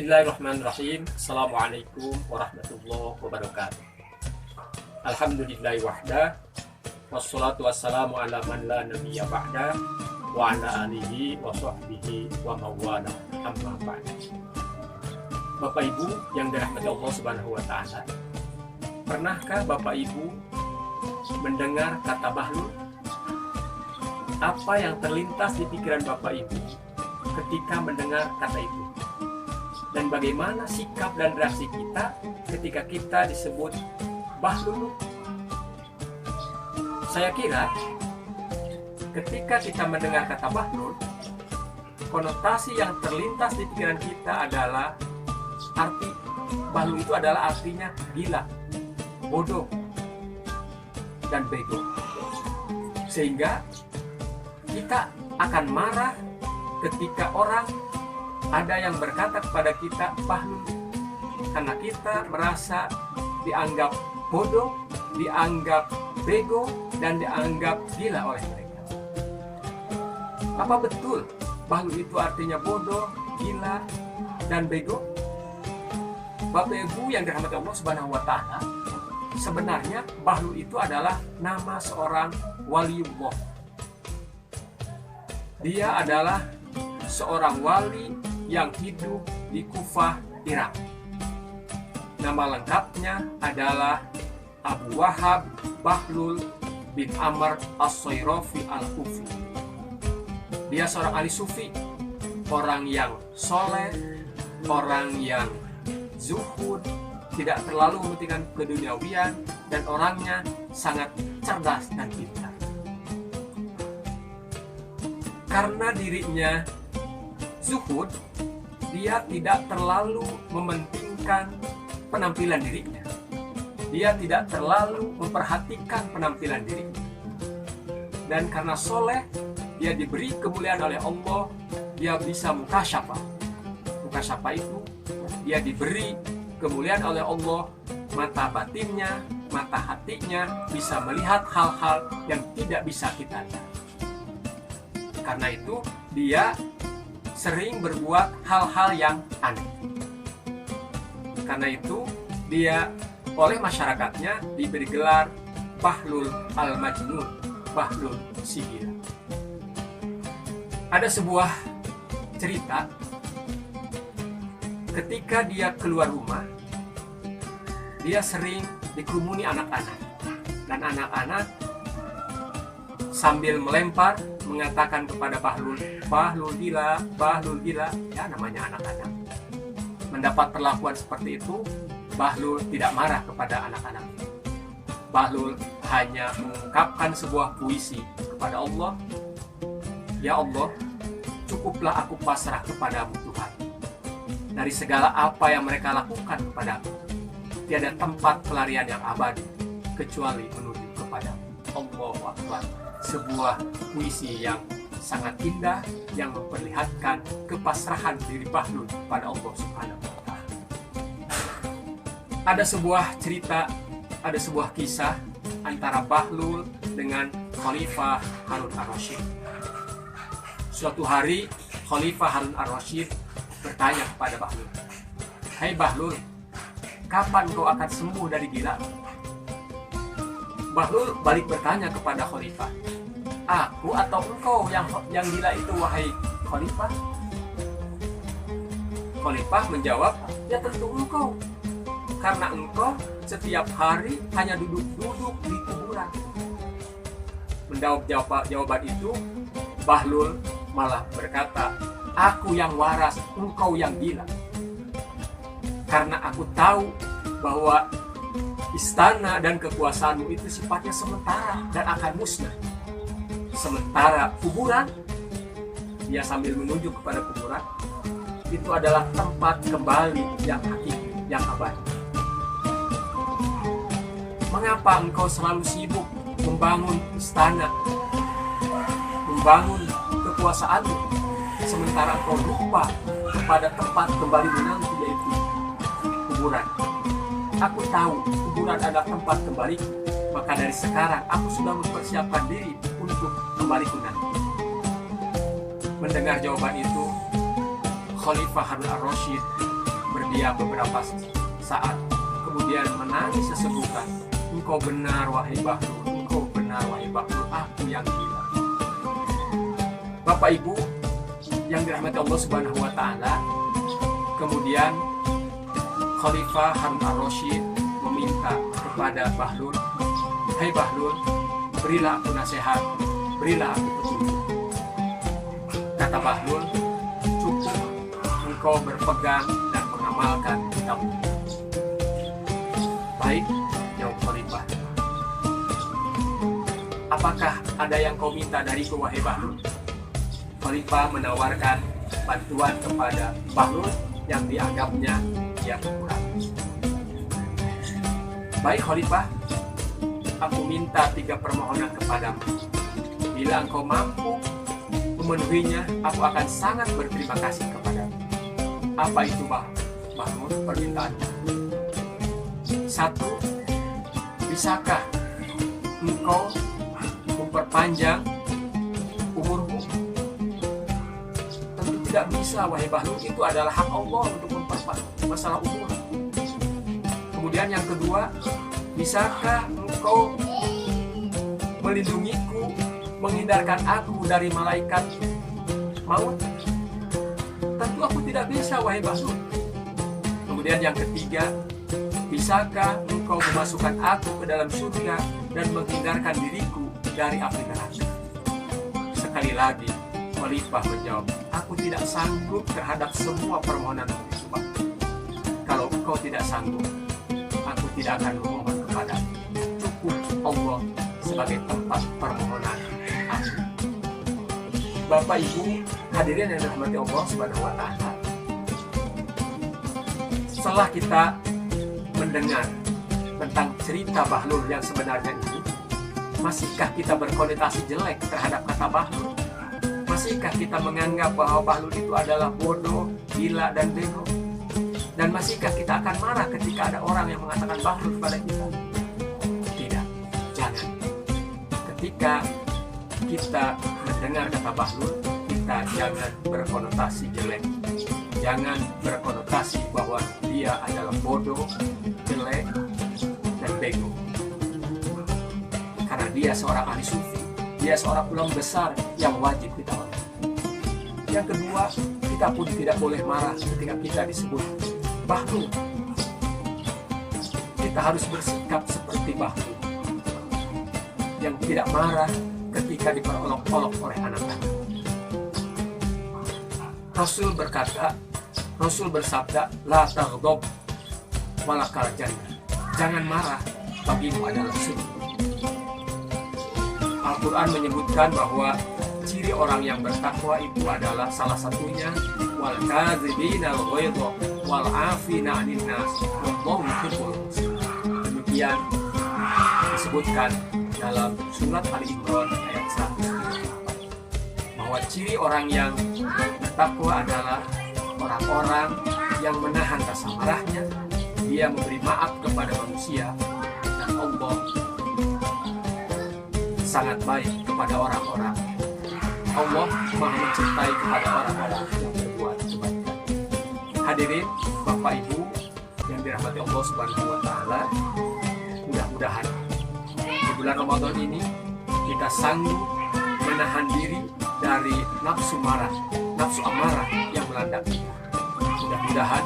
Bismillahirrahmanirrahim. Assalamualaikum warahmatullahi wabarakatuh. Alhamdulillahi wahda, wassalatu wassalamu ala man la nabiyya ba'da, wa ala alihi wa sahbihi wa mawala, amma ba'd. Bapak Ibu yang dirahmati Allah Subhanahu wa Ta'ala, pernahkah Bapak Ibu mendengar kata bahlul? Apa yang terlintas di pikiran Bapak Ibu ketika mendengar kata itu? Dan bagaimana sikap dan reaksi kita ketika kita disebut bahlul? Saya kira ketika kita mendengar kata bahlul, konotasi yang terlintas di pikiran kita adalah arti bahlul itu adalah artinya gila, bodoh, dan bego. Sehingga kita akan marah ketika orang ada yang berkata kepada kita bahlul, karena kita merasa dianggap bodoh, dianggap bego, dan dianggap gila oleh mereka. Apa betul bahlul itu artinya bodoh, gila, dan bego? Bapak Ibu yang dirahmati Allah Subhanahu wa Ta'ala, sebenarnya bahlul itu adalah nama seorang waliullah. Dia adalah seorang wali yang hidup di Kufah, Irak. Nama lengkapnya adalah Abu Wahab Bahlul bin Amr As-Sayrafi Al-Kufi. Dia seorang ahli sufi, orang yang soleh, orang yang zuhud, tidak terlalu mementingkan keduniawian, dan orangnya sangat cerdas dan pintar. Karena dirinya zuhud, dia tidak terlalu mementingkan penampilan dirinya. Dia tidak terlalu memperhatikan penampilan dirinya. Dan karena soleh, dia diberi kemuliaan oleh Allah, dia bisa mukasyafah. Mukasyafah itu, dia diberi kemuliaan oleh Allah, mata batinnya, mata hatinya bisa melihat hal-hal yang tidak bisa kita lihat. Karena itu, dia sering berbuat hal-hal yang aneh. Karena itu, dia oleh masyarakatnya diberi gelar Bahlul Al-Majnun, Bahlul si gila. Ada sebuah cerita ketika dia keluar rumah, dia sering dikerumuni anak-anak, dan anak-anak sambil melempar mengatakan kepada Bahlul, "Bahlul gila, Bahlul gila." Ya, namanya anak-anak. Mendapat perlakuan seperti itu, Bahlul tidak marah kepada anak-anak. Bahlul hanya mengungkapkan sebuah puisi kepada Allah, "Ya Allah, cukuplah aku pasrah kepadamu Tuhan. Dari segala apa yang mereka lakukan kepadaku, tiada tempat pelarian yang abadi kecuali menuju kepadamu." Allahu Akbar. Sebuah puisi yang sangat indah yang memperlihatkan kepasrahan diri Bahlul pada Allah Subhanahu wa Ta'ala. Ada sebuah cerita, ada sebuah kisah antara Bahlul dengan Khalifah Harun Ar-Rasyid. Suatu hari Khalifah Harun Ar-Rasyid bertanya kepada Bahlul, "Hai Bahlul, kapan kau akan sembuh dari gila?" Bahlul balik bertanya kepada Khalifah, "Aku atau engkau yang gila itu, wahai Khalifah?" Khalifah menjawab, "Ya tentu engkau, karena engkau setiap hari hanya duduk-duduk di kuburan." Menjawab jawaban itu, Bahlul malah berkata, "Aku yang waras, engkau yang gila. Karena aku tahu bahwa istana dan kekuasaanmu itu sifatnya sementara dan akan musnah. Sementara kuburan," dia sambil menunjuk kepada kuburan, "itu adalah tempat kembali yang hakiki, yang abadi. Mengapa engkau selalu sibuk membangun istana, membangun kekuasaanmu, sementara engkau lupa kepada tempat kembali menanti, yaitu kuburan? Aku tahu kuburan adalah tempat kembali, maka dari sekarang aku sudah mempersiapkan diri untuk kembali nanti." Mendengar jawaban itu, Khalifah Harun Ar-Rasyid dia beberapa saat, kemudian menangis sesenggukan. Engkau benar wahai Bahlul, engkau benar wahai Bahlul, aku yang gila. Bapak Ibu yang dirahmati Allah Subhanahu wa Ta'ala, kemudian Khalifah Harun ar-Rasyid meminta kepada Bahlul, hai Bahlul, berilah aku nasihat, berilah aku petunjuk. Kata Bahlul, cukup engkau berpegang dan mengamalkan kitab. Baik, jawab Khalifah. Apakah ada yang kau minta dariku wahai Bahlul? Khalifah menawarkan bantuan kepada Bahlul yang dianggapnya dia kurang. Baik Khalifah, aku minta 3 permohonan kepadamu. Bila engkau mampu memenuhinya, aku akan sangat berterima kasih kepadamu. Apa itu Bahlul permintaannya? 1. Bisakah engkau memperpanjang umurmu? Tentu tidak bisa wahai Bahlul, itu adalah hak Allah untuk memperpanjang masalah umur. Kemudian yang kedua, bisakah engkau melindungiku, menghindarkan aku dari malaikat maut? Tentu aku tidak bisa wahai Bahlul. Kemudian yang ketiga, bisakah engkau memasukkan aku ke dalam surga dan menghindarkan diriku dari api neraka? Sekali lagi, Khalifah menjawab, aku tidak sanggup terhadap semua permohonanmu itu, Pak. Kalau engkau tidak sanggup, aku tidak akan memohon kepadamu. Cukup Allah sebagai tempat permohonan aku. Bapak Ibu hadirin yang dirahmati Allah Subhanahu wa Ta'ala, setelah kita mendengar tentang cerita Bahlul yang sebenarnya ini, masihkah kita berkonotasi jelek terhadap kata Bahlul? Masihkah kita menganggap bahwa Bahlul itu adalah bodoh, gila, dan bego? Dan masihkah kita akan marah ketika ada orang yang mengatakan Bahlul kepada kita? Tidak, jangan. Ketika kita mendengar kata Bahlul, kita jangan berkonotasi jelek. Jangan berkonotasi bahwa dia adalah bodoh, jelek, dan bego. Karena dia seorang ahli sufi, dia seorang ulama besar yang wajib kita hormati. Yang kedua, kita pun tidak boleh marah ketika kita disebut Bahlul. Kita harus bersikap seperti Bahlul, yang tidak marah ketika diperolok-olok oleh anak-anak. Rasul bersabda, la taghdab walakal jannah. Jangan marah, bagimu adalah surga. Al-Quran menyebutkan bahwa ciri orang yang bertakwa itu adalah salah satunya wal kadzibina al-ghaidha wal 'afina 'anil nas wallahu yuhibbul muhsinin. Demikian disebutkan dalam surat Al-Imran ayat 198 bahwa ciri orang yang bertakwa adalah orang-orang yang menahan rasa marahnya, dia memberi maaf kepada manusia, dan Allah sangat baik kepada orang-orang. Allah Maha mencintai kepada orang-orang yang berbuat kebaikan. Hadirin Bapak Ibu yang dirahmati Allah Subhanahu wa Ta'ala, mudah-mudahan di bulan Ramadan ini kita sanggup menahan diri dari nafsu amarah yang melanda kita. Mudah-mudahan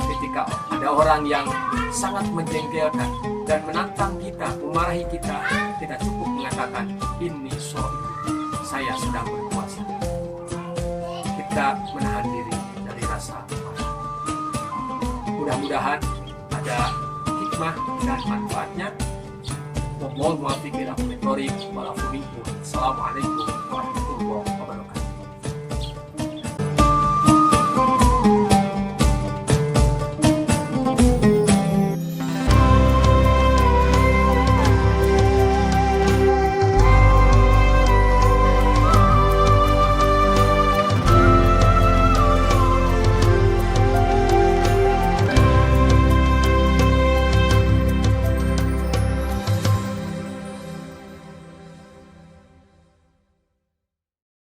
ketika ada orang yang sangat menjengkelkan dan menantang kita, memarahi kita, kita cukup mengatakan inni shaim, saya sedang berpuasa. Kita menahan diri dari rasa marah. Mudah-mudahan ada hikmah dan manfaatnya. Wallahu muwaffiq ila aqwamit thoriq. Assalamualaikum